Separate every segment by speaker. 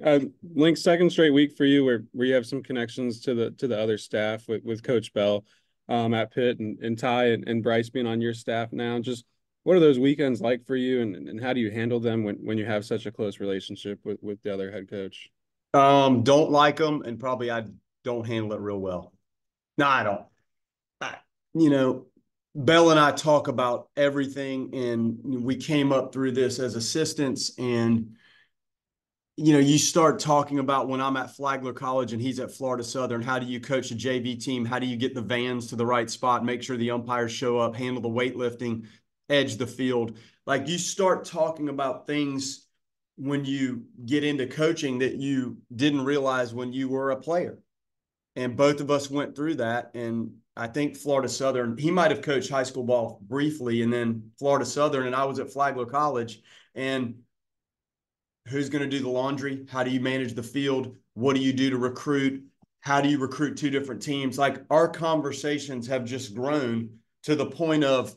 Speaker 1: Link, second straight week for you where you have some connections to the other staff with Coach Bell at Pitt and Ty and Bryce being on your staff now. Just what are those weekends like for you and how do you handle them when you have such a close relationship with the other head coach?
Speaker 2: Don't like them, and probably I don't handle it real well. No, I don't. I, you know, Bell and I talk about everything, and we came up through this as assistants. And you start talking about when I'm at Flagler College and he's at Florida Southern. How do you coach a JV team? How do you get the vans to the right spot? Make sure the umpires show up, handle the weightlifting, edge the field. Like you start talking about things when you get into coaching that you didn't realize when you were a player. And both of us went through that. And I think Florida Southern, he might have coached high school ball briefly, and then Florida Southern, and I was at Flagler College. And who's going to do the laundry? How do you manage the field? What do you do to recruit? How do you recruit two different teams? Like our conversations have just grown to the point of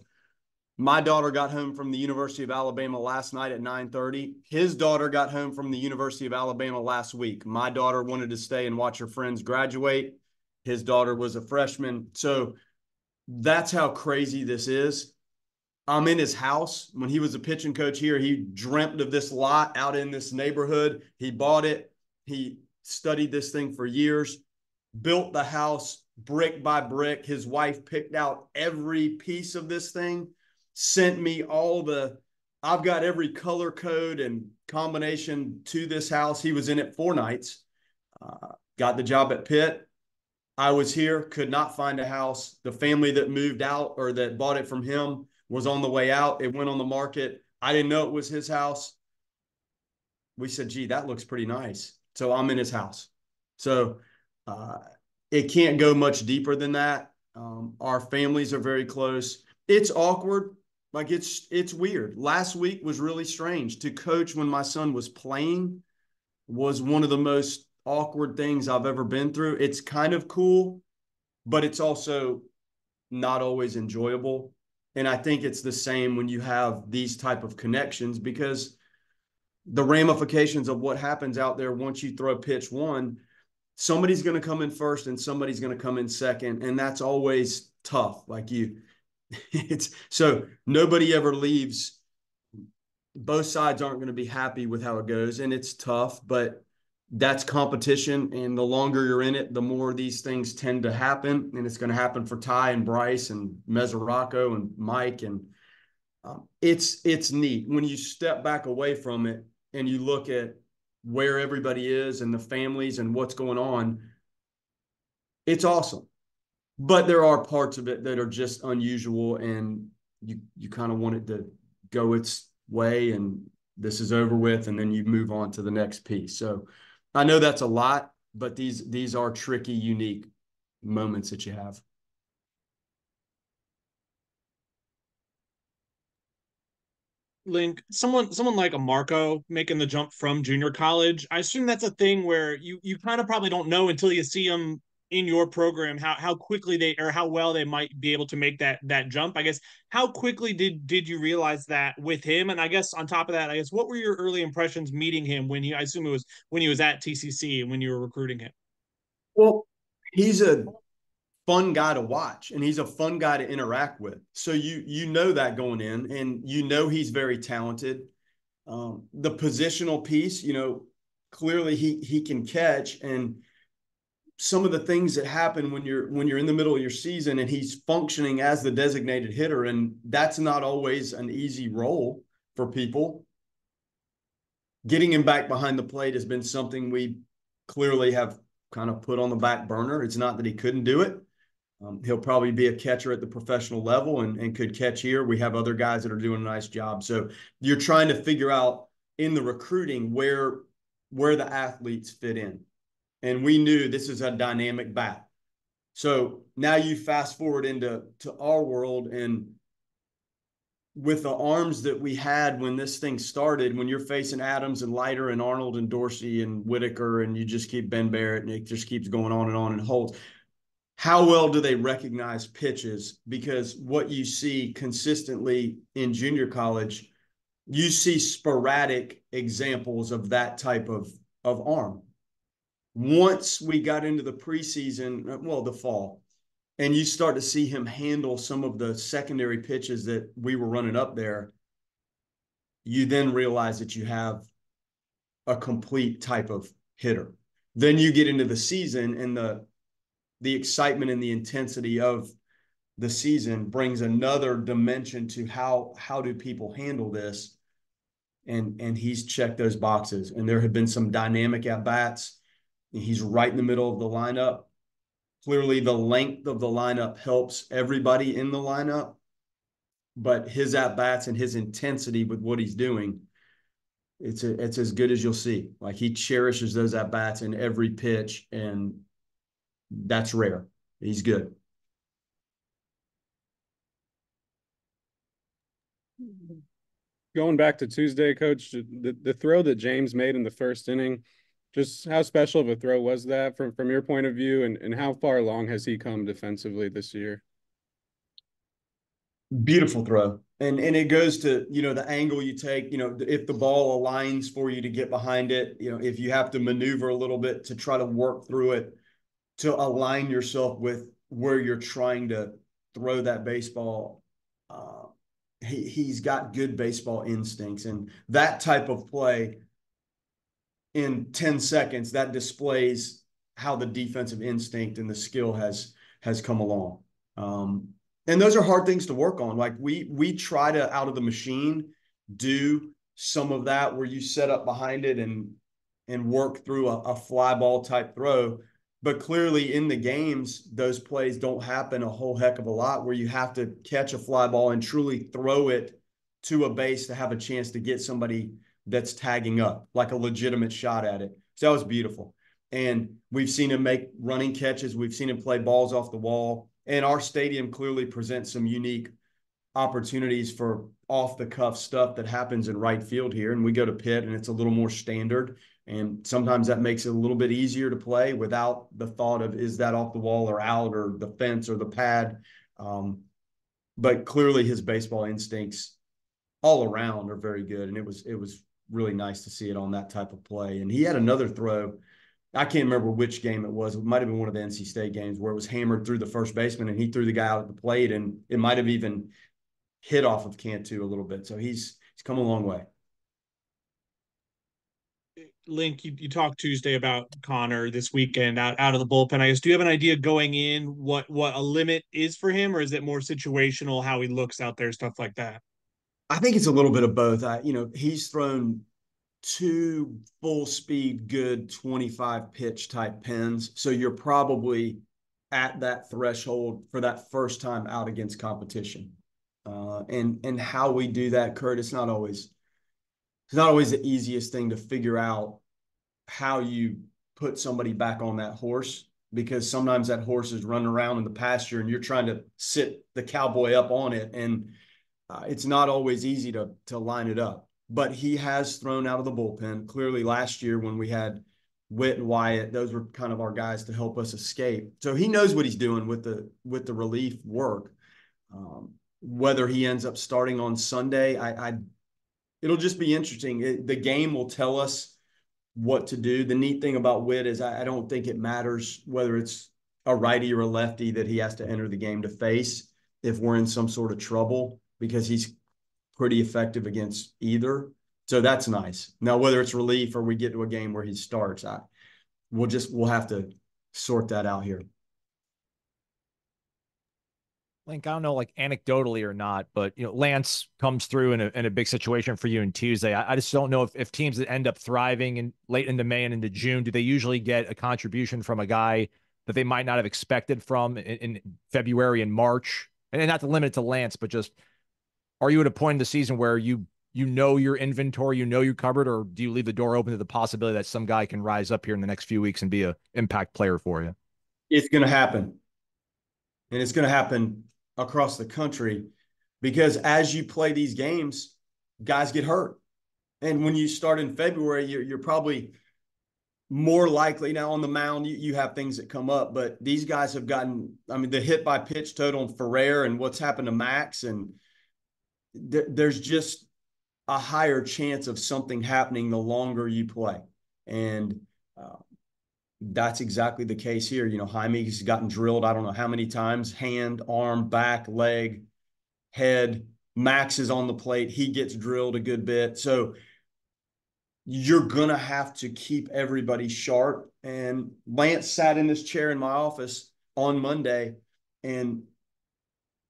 Speaker 2: my daughter got home from the University of Alabama last night at 9:30. His daughter got home from the University of Alabama last week. My daughter wanted to stay and watch her friends graduate. His daughter was a freshman. So that's how crazy this is. I'm in his house. When he was a pitching coach here, he dreamt of this lot out in this neighborhood. He bought it. He studied this thing for years, built the house brick by brick. His wife picked out every piece of this thing, sent me I've got every color code and combination to this house. He was in it 4 nights, got the job at Pitt. I was here, could not find a house. The family that moved out or that bought it from him was on the way out. It went on the market. I didn't know it was his house. We said, gee, that looks pretty nice. So I'm in his house. So uh, it can't go much deeper than that. Our families are very close. It's awkward. Like it's weird. Last week was really strange. To coach when my son was playing was one of the most awkward things I've ever been through. It's kind of cool, but it's also not always enjoyable. And I think it's the same when you have these type of connections, because the ramifications of what happens out there once you throw pitch one, somebody's going to come in first and somebody's going to come in second. And that's always tough. Like it's so nobody ever leaves. Both sides aren't going to be happy with how it goes. And it's tough, but that's competition. And the longer you're in it, the more these things tend to happen. And it's going to happen for Ty and Bryce and Mesoraco and Mike. And it's neat when you step back away from it and you look at where everybody is and the families and what's going on. It's awesome, but there are parts of it that are just unusual, and you kind of want it to go its way, and this is over with, and then you move on to the next piece. So I know that's a lot, but these are tricky, unique moments that you have.
Speaker 3: Link, someone like a Marco making the jump from junior college. I assume that's a thing where you kind of probably don't know until you see them in your program how quickly they or how well they might be able to make that jump. I guess how quickly did you realize that with him? And I guess on top of that, I guess what were your early impressions meeting him when I assume it was when he was at TCC and when you were recruiting him?
Speaker 2: Well, he's a fun guy to watch, and he's a fun guy to interact with. So you know that going in, and you know he's very talented. The positional piece, clearly he can catch, and some of the things that happen when you're in the middle of your season and he's functioning as the designated hitter, and that's not always an easy role for people. Getting him back behind the plate has been something we clearly have kind of put on the back burner. It's not that he couldn't do it. He'll probably be a catcher at the professional level and could catch here. We have other guys that are doing a nice job. So you're trying to figure out in the recruiting where the athletes fit in. And we knew this is a dynamic bat. So now you fast forward into our world, and with the arms that we had when this thing started, when you're facing Adams and Leiter and Arnold and Dorsey and Whittaker, and you just keep Ben Barrett, and it just keeps going on and Holt, how well do they recognize pitches? Because what you see consistently in junior college, you see sporadic examples of that type of of arm. Once we got into the preseason, well, the fall, and you start to see him handle some of the secondary pitches that we were running up there, you then realize that you have a complete type of hitter. Then you get into the season, and the excitement and the intensity of the season brings another dimension to how do people handle this. And he's checked those boxes. And there have been some dynamic at bats. He's right in the middle of the lineup. Clearly, the length of the lineup helps everybody in the lineup, but his at bats and his intensity with what he's doing, it's as good as you'll see. Like, he cherishes those at bats in every pitch, and that's rare. He's good.
Speaker 1: Going back to Tuesday, Coach, the throw that James made in the first inning, just how special of a throw was that from your point of view, and how far along has he come defensively this year?
Speaker 2: Beautiful throw. And it goes to, the angle you take, if the ball aligns for you to get behind it, if you have to maneuver a little bit to try to work through it, to align yourself with where you're trying to throw that baseball. He's got good baseball instincts, and that type of play in 10 seconds, that displays how the defensive instinct and the skill has come along. And those are hard things to work on. Like, we try to, out of the machine, do some of that where you set up behind it and work through a fly ball type throw. But clearly in the games, those plays don't happen a whole heck of a lot, where you have to catch a fly ball and truly throw it to a base to have a chance to get somebody that's tagging up, like a legitimate shot at it. So that was beautiful. And we've seen him make running catches. We've seen him play balls off the wall. And our stadium clearly presents some unique opportunities for off-the-cuff stuff that happens in right field here. And we go to Pitt, and it's a little more standard. And sometimes that makes it a little bit easier to play without the thought of, is that off the wall or out, or the fence or the pad? But clearly his baseball instincts all around are very good. And it was really nice to see it on that type of play. And he had another throw. I can't remember which game it was. It might have been one of the NC State games where it was hammered through the first baseman, and he threw the guy out at the plate, and it might have even hit off of Cantu a little bit. So he's come a long way.
Speaker 3: Link, you talked Tuesday about Connor this weekend out of the bullpen. I guess, do you have an idea going in what a limit is for him, or is it more situational how he looks out there, stuff like that?
Speaker 2: I think it's a little bit of both. He's thrown 2 full speed, good 25 pitch type pins. So you're probably at that threshold for that first time out against competition. And how we do that, Kurt, it's not always the easiest thing to figure out how you put somebody back on that horse, because sometimes that horse is running around in the pasture and you're trying to sit the cowboy up on it. And it's not always easy to line it up. But he has thrown out of the bullpen. Clearly last year when we had Whit and Wyatt, those were kind of our guys to help us escape. So he knows what he's doing with the relief work. Whether he ends up starting on Sunday, it'll just be interesting. The game will tell us what to do. The neat thing about Whit is I don't think it matters whether it's a righty or a lefty that he has to enter the game to face if we're in some sort of trouble, because he's pretty effective against either. So that's nice. Now, whether it's relief or we get to a game where he starts, we'll have to sort that out here.
Speaker 4: Link, I don't know, like anecdotally or not, but Lance comes through in a big situation for you in Tuesday. I just don't know if teams that end up thriving in late into May and into June, do they usually get a contribution from a guy that they might not have expected from in February and March? And not to limit it to Lance, but just, are you at a point in the season where you know your inventory, you're covered, or do you leave the door open to the possibility that some guy can rise up here in the next few weeks and be an impact player for you?
Speaker 2: It's going to happen. And it's going to happen across the country, because as you play these games, guys get hurt. And when you start in February, you're probably more likely, now on the mound, you have things that come up, but these guys have gotten, the hit by pitch total on Ferrer and what's happened to Max, and there's just a higher chance of something happening the longer you play. And that's exactly the case here. You know, Jaime's gotten drilled, I don't know how many times, hand, arm, back, leg, head. Max is on the plate. He gets drilled a good bit. So you're going to have to keep everybody sharp. And Lance sat in this chair in my office on Monday and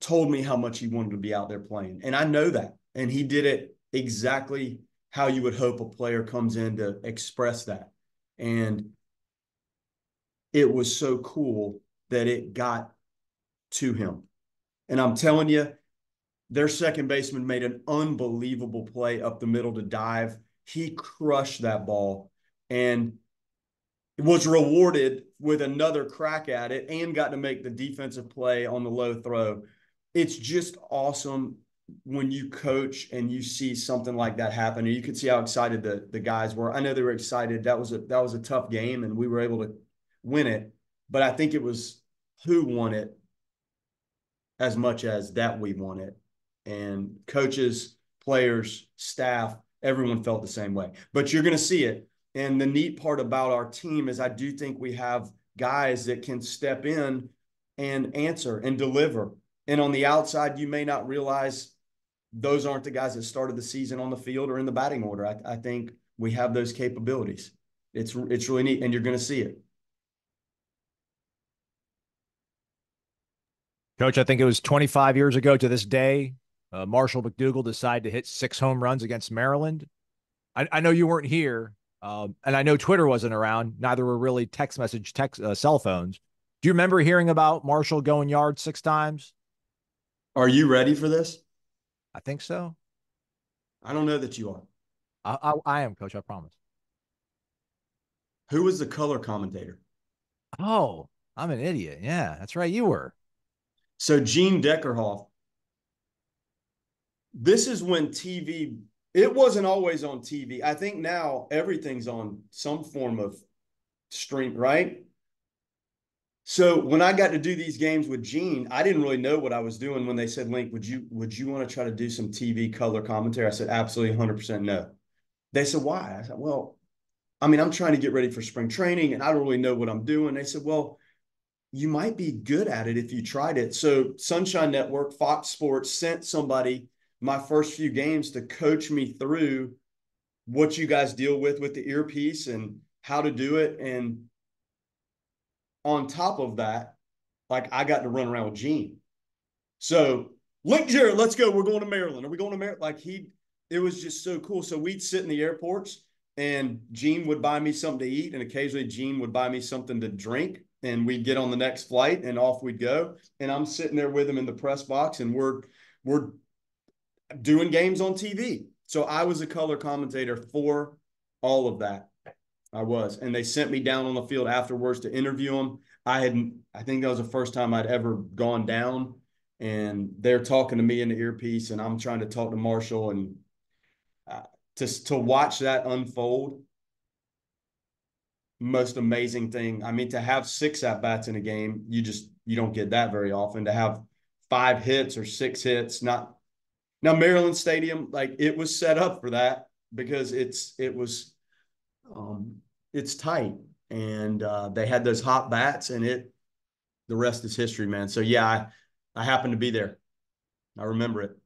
Speaker 2: told me how much he wanted to be out there playing. And I know that. And he did it exactly how you would hope a player comes in to express that. And it was so cool that it got to him. And I'm telling you, their second baseman made an unbelievable play up the middle to dive. He crushed that ball and was rewarded with another crack at it and got to make the defensive play on the low throw. It's just awesome when you coach and you see something like that happen. And you could see how excited the guys were. I know they were excited. That was a tough game, and we were able to win it. But I think it was who won it as much as that we won it. And coaches, players, staff, everyone felt the same way. But you're going to see it. And the neat part about our team is I do think we have guys that can step in and answer and deliver. And on the outside, you may not realize those aren't the guys that started the season on the field or in the batting order. I think we have those capabilities. It's really neat, and you're going to see it.
Speaker 4: Coach, I think it was 25 years ago to this day, Marshall McDougall decided to hit 6 home runs against Maryland. I know you weren't here, and I know Twitter wasn't around. Neither were really cell phones. Do you remember hearing about Marshall going yard 6 times?
Speaker 2: Are you ready for this?
Speaker 4: I think so.
Speaker 2: I don't know that you are.
Speaker 4: I am, Coach. I promise.
Speaker 2: Who was the color commentator?
Speaker 4: Oh, I'm an idiot. Yeah, that's right. You were.
Speaker 2: So Gene Deckerhoff. This is when TV, it wasn't always on TV. I think now everything's on some form of stream, right? So when I got to do these games with Gene, I didn't really know what I was doing when they said, Link, would you want to try to do some TV color commentary? I said, absolutely 100% no. They said, why? I said, well, I mean, I'm trying to get ready for spring training and I don't really know what I'm doing. They said, well, you might be good at it if you tried it. So Sunshine Network, Fox Sports sent somebody my first few games to coach me through what you guys deal with the earpiece and how to do it. And on top of that, like I got to run around with Gene. So Link Jarrett, let's go. We're going to Maryland. Are we going to Maryland? Like it was just so cool. So we'd sit in the airports and Gene would buy me something to eat. And occasionally Gene would buy me something to drink. And we'd get on the next flight and off we'd go. And I'm sitting there with him in the press box and we're doing games on TV. So I was a color commentator for all of that. I was. And they sent me down on the field afterwards to interview him. I think that was the first time I'd ever gone down. And they're talking to me in the earpiece and I'm trying to talk to Marshall. And to watch that unfold, most amazing thing. I mean, to have 6 at-bats in a game, you don't get that very often. To have 5 hits or 6 hits, now Maryland Stadium, like it was set up for that because it's tight and they had those hot bats and the rest is history, man. So yeah, I happened to be there. I remember it.